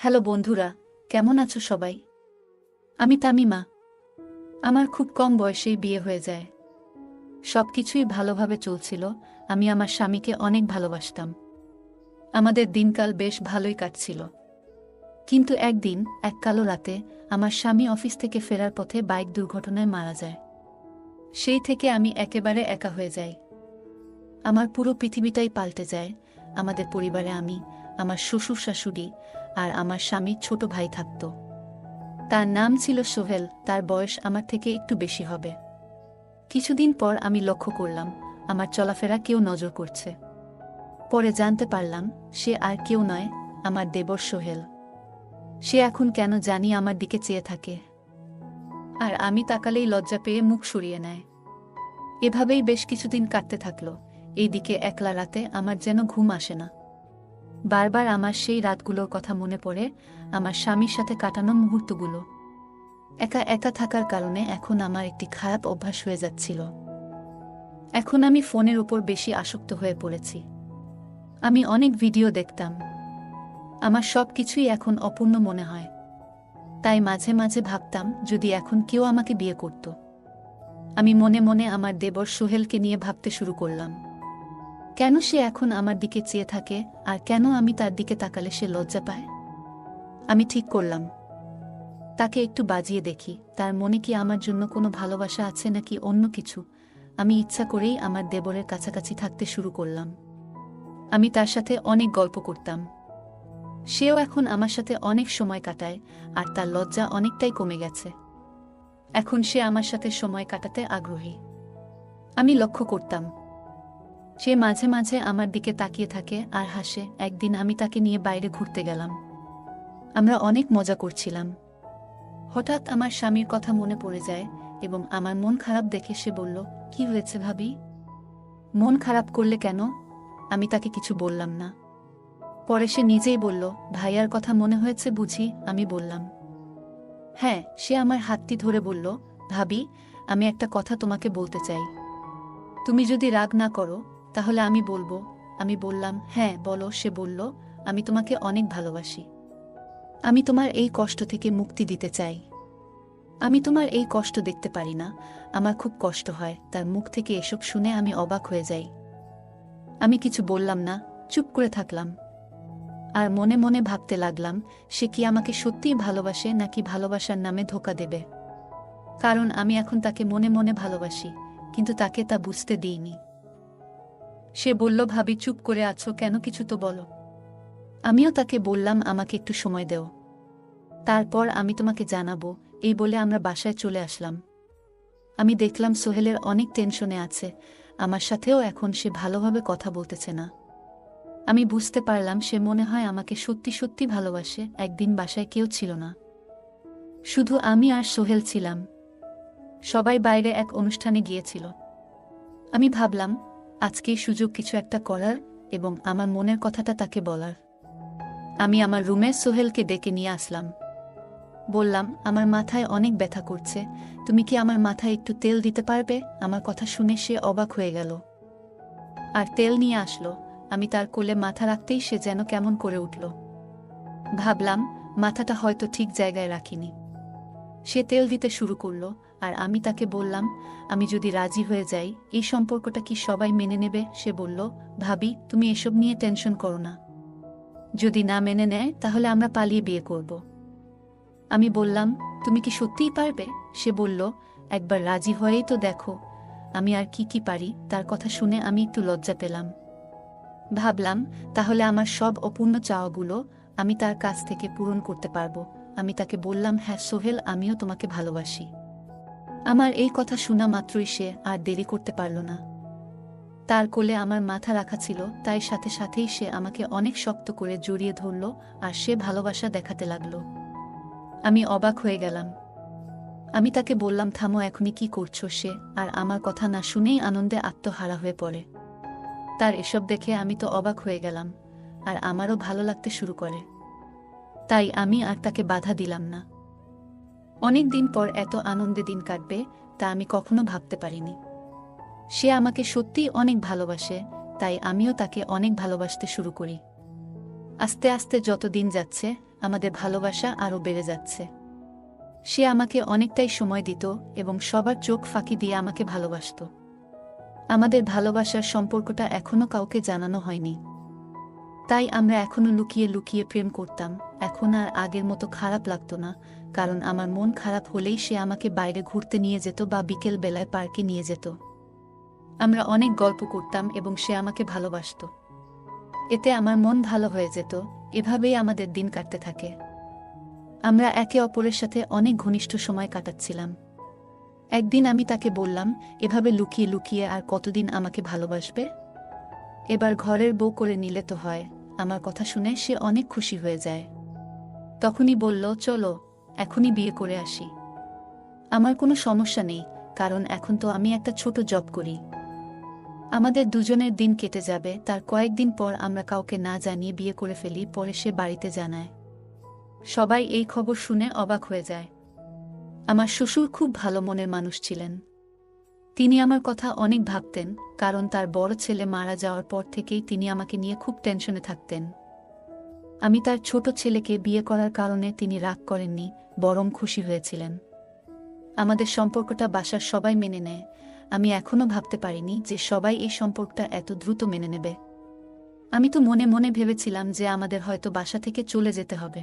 Hello বন্ধুরা, কেমন আছো সবাই? আমি তামিমা। আমার খুব কম বয়সেই বিয়ে হয়ে যায়। সবকিছুই ভালোভাবে চলছিল। আমি আমার স্বামীকে অনেক ভালোবাসতাম। আমাদের দিনকাল বেশ ভালোই কাটছিল। কিন্তু একদিন এক কালো রাতে আমার স্বামী অফিস থেকে ফেরার পথে বাইক দুর্ঘটনায় মারা যায়। সেই থেকে আমি একেবারে একা হয়ে যাই। আমার পুরো পৃথিবীটাই পাল্টে যায়। আমাদের পরিবারে আমি, আমার শ্বশুর শাশুড়ি আর আমার স্বামীর ছোট ভাই থাকত। তার নাম ছিল সোহেল। তার বয়স আমার থেকে একটু বেশি হবে। কিছুদিন পর আমি লক্ষ্য করলাম আমার চলাফেরা কেউ নজর করছে। পরে জানতে পারলাম সে আর কেউ নয়, আমার দেবর সোহেল। সে এখন কেন জানি আমার দিকে চেয়ে থাকে, আর আমি তাকালেই লজ্জা পেয়ে মুখ সরিয়ে নেয়। এভাবেই বেশ কিছুদিন কাটতে থাকলো। এইদিকে একলা রাতে আমার যেন ঘুম আসে না। বারবার আমার সেই রাতগুলোর কথা মনে পড়ে, আমার স্বামীর সাথে কাটানো মুহূর্তগুলো। একা একা থাকার কারণে এখন আমার একটি খারাপ অভ্যাস হয়ে যাচ্ছিল। এখন আমি ফোনের উপর বেশি আসক্ত হয়ে পড়েছি। আমি অনেক ভিডিও দেখতাম। আমার সব কিছুই এখন অপূর্ণ মনে হয়। তাই মাঝে মাঝে ভাবতাম যদি এখন কেউ আমাকে বিয়ে করত। আমি মনে মনে আমার দেবর সোহেলকে নিয়ে ভাবতে শুরু করলাম। কেন সে এখন আমার দিকে চেয়ে থাকে, আর কেন আমি তার দিকে তাকালে সে লজ্জা পায়। আমি ঠিক করলাম তাকে একটু বাজিয়ে দেখি, তার মনে কি আমার জন্য কোনো ভালোবাসা আছে নাকি অন্য কিছু। আমি ইচ্ছা করেই আমার দেবরের কাছাকাছি থাকতে শুরু করলাম। আমি তার সাথে অনেক গল্প করতাম। সেও এখন আমার সাথে অনেক সময় কাটায়, আর তার লজ্জা অনেকটাই কমে গেছে। এখন সে আমার সাথে সময় কাটাতে আগ্রহী। আমি লক্ষ্য করতাম সে মাঝে মাঝে আমার দিকে তাকিয়ে থাকে আর হাসে। একদিন আমি তাকে নিয়ে বাইরে ঘুরতে গেলাম। আমরা অনেক মজা করছিলাম। হঠাৎ আমার স্বামীর কথা মনে পড়ে যায় এবং আমার মন খারাপ দেখে সে বলল, কি হয়েছে ভাবি? মন খারাপ করলে কেন? আমি তাকে কিছু বললাম না। পরে সে নিজেই বলল, ভাইয়ার কথা মনে হয়েছে বুঝি? আমি বললাম, হ্যাঁ। সে আমার হাতটি ধরে বলল, ভাবি, আমি একটা কথা তোমাকে বলতে চাই। তুমি যদি রাগ না করো তাহলে আমি বলবো। আমি বললাম, হ্যাঁ বলো। সে বলল, আমি তোমাকে অনেক ভালোবাসি। আমি তোমার এই কষ্ট থেকে মুক্তি দিতে চাই। আমি তোমার এই কষ্ট দেখতে পারি না, আমার খুব কষ্ট হয়। তার মুখ থেকে এসব শুনে আমি অবাক হয়ে যাই। আমি কিছু বললাম না, চুপ করে থাকলাম। আর মনে মনে ভাবতে লাগলাম সে কি আমাকে সত্যিই ভালোবাসে নাকি ভালোবাসার নামে ধোঁকা দেবে। কারণ আমি এখন তাকে মনে মনে ভালোবাসি, কিন্তু তাকে তা বুঝতে দিইনি। সে বলল, ভাবি চুপ করে আছো কেন, কিছু তো বলো। আমিও তাকে বললাম, আমাকে একটু সময় দেও, তারপর আমি তোমাকে জানাবো। এই বলে আমরা বাসায় চলে আসলাম। আমি দেখলাম সোহেলের অনেক টেনশনে আছে। আমার সাথেও এখন সে ভালোভাবে কথা বলতেছে না। আমি বুঝতে পারলাম সে মনে হয় আমাকে সত্যি সত্যি ভালোবাসে। একদিন বাসায় কেউ ছিল না, শুধু আমি আর সোহেল ছিলাম। সবাই বাইরে এক অনুষ্ঠানে গিয়েছিল। আমি ভাবলাম আজকেই সুযোগ কিছু একটা করার এবং আমার মনের কথাটা তাকে বলার। আমি আমার রুমে সোহেলকে ডেকে নিয়ে আসলাম। বললাম, আমার মাথায় অনেক ব্যথা করছে, তুমি কি আমার মাথায় একটু তেল দিতে পারবে? আমার কথা শুনে সে অবাক হয়ে গেল আর তেল নিয়ে আসলো। আমি তার কোলে মাথা রাখতেই সে যেন কেমন করে উঠল। ভাবলাম মাথাটা হয়তো ঠিক জায়গায় রাখিনি। সে তেল দিতে শুরু করলো আর আমি তাকে বললাম, আমি যদি রাজি হয়ে যাই এই সম্পর্কটা কি সবাই মেনে নেবে? সে বলল, ভাবি তুমি এসব নিয়ে টেনশন করো না। যদি না মেনে নেয় তাহলে আমরা পালিয়ে বিয়ে করব। আমি বললাম, তুমি কি সত্যিই পারবে? সে বলল, একবার রাজি হয়েই তো দেখো আমি আর কি কি পারি। তার কথা শুনে আমি একটু লজ্জা পেলাম। ভাবলাম তাহলে আমার সব অপূর্ণ চাওয়াগুলো আমি তার কাছ থেকে পূরণ করতে পারবো। আমি তাকে বললাম, হ্যাঁ সোহেল, আমিও তোমাকে ভালোবাসি। আমার এই কথা শোনা মাত্রই সে আর দেরি করতে পারল না। তার কোলে আমার মাথা রাখা ছিল, তাই সাথে সাথেই সে আমাকে অনেক শক্ত করে জড়িয়ে ধরল আর সে ভালোবাসা দেখাতে লাগলো। আমি অবাক হয়ে গেলাম। আমি তাকে বললাম, থামো, এখনই কি করছো? সে আর আমার কথা না শুনেই আনন্দে আত্মহারা হয়ে পড়ে। তার এসব দেখে আমি তো অবাক হয়ে গেলাম, আর আমারও ভালো লাগতে শুরু করে। তাই আমি আর তাকে বাধা দিলাম না। অনেক দিন পর এত আনন্দে দিন কাটবে তা আমি কখনো ভাবতে পারিনি। সে আমাকে সত্যিই অনেক ভালোবাসে, তাই আমিও তাকে অনেক ভালোবাসতে শুরু করি। আস্তে আস্তে যত দিন যাচ্ছে আমাদের ভালোবাসা আরও বেড়ে যাচ্ছে। সে আমাকে অনেকটাই সময় দিত এবং সবার চোখ ফাঁকি দিয়ে আমাকে ভালোবাসত। আমাদের ভালোবাসার সম্পর্কটা এখনো কাউকে জানানো হয়নি, তাই আমরা এখনো লুকিয়ে লুকিয়ে প্রেম করতাম। এখন আর আগের মতো খারাপ লাগতো না, কারণ আমার মন খারাপ হলেই সে আমাকে বাইরে ঘুরতে নিয়ে যেত বা বিকেল বেলায় পার্কে নিয়ে যেত। আমরা অনেক গল্প করতাম এবং সে আমাকে ভালোবাসত। এতে আমার মন ভালো হয়ে যেত। এভাবেই আমাদের দিন কাটতে থাকে। আমরা একে অপরের সাথে অনেক ঘনিষ্ঠ সময় কাটাচ্ছিলাম। একদিন আমি তাকে বললাম, এভাবে লুকিয়ে লুকিয়ে আর কতদিন আমাকে ভালোবাসবে? এবার ঘরের বউ করে নিলে তো হয়। আমার কথা শুনে সে অনেক খুশি হয়ে যায়। তখনই বলল, চলো এখনই বিয়ে করে আসি। আমার কোনো সমস্যা নেই, কারণ এখন তো আমি একটা ছোট জব করি। আমাদের দুজনের দিন কেটে যাবে। তার কয়েকদিন পর আমরা কাউকে না জানিয়ে বিয়ে করে ফেলি। পরে সে বাড়িতে জানায়। সবাই এই খবর শুনে অবাক হয়ে যায়। আমার শ্বশুর খুব ভালো মনের মানুষ ছিলেন। তিনি আমার কথা অনেক ভাবতেন, কারণ তার বড় ছেলে মারা যাওয়ার পর থেকেই তিনি আমাকে নিয়ে খুব টেনশনে থাকতেন। আমি তার ছোট ছেলেকে বিয়ে করার কারণে তিনি রাগ করেননি, বরং খুশি হয়েছিলেন। আমাদের সম্পর্কটা বাসার সবাই মেনে নেয়। আমি এখনো ভাবতে পারিনি যে সবাই এই সম্পর্কটা এত দ্রুত মেনে নেবে। আমি তো মনে মনে ভেবেছিলাম যে আমাদের হয়তো বাসা থেকে চলে যেতে হবে।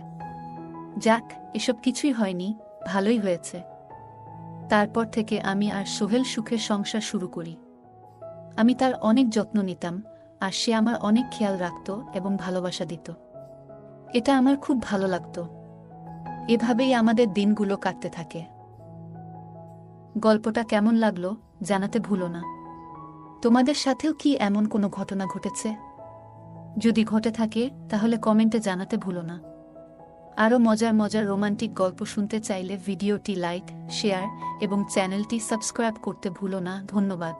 যাক, এসব কিছুই হয়নি, ভালোই হয়েছে। তারপর থেকে আমি আর সোহেল সুখের সংসার শুরু করি। আমি তার অনেক যত্ন নিতাম, আর সে আমার অনেক খেয়াল রাখত এবং ভালোবাসা দিত। এটা আমার খুব ভালো লাগত। এভাবেই আমাদের দিনগুলো কাটতে থাকে। গল্পটা কেমন লাগলো জানাতে ভুলো না। তোমাদের সাথেও কি এমন কোনো ঘটনা ঘটেছে? যদি ঘটে থাকে তাহলে কমেন্টে জানাতে ভুলো না। আরও মজার মজার রোমান্টিক গল্প শুনতে চাইলে ভিডিওটি লাইক, শেয়ার এবং চ্যানেলটি সাবস্ক্রাইব করতে ভুলো না। ধন্যবাদ।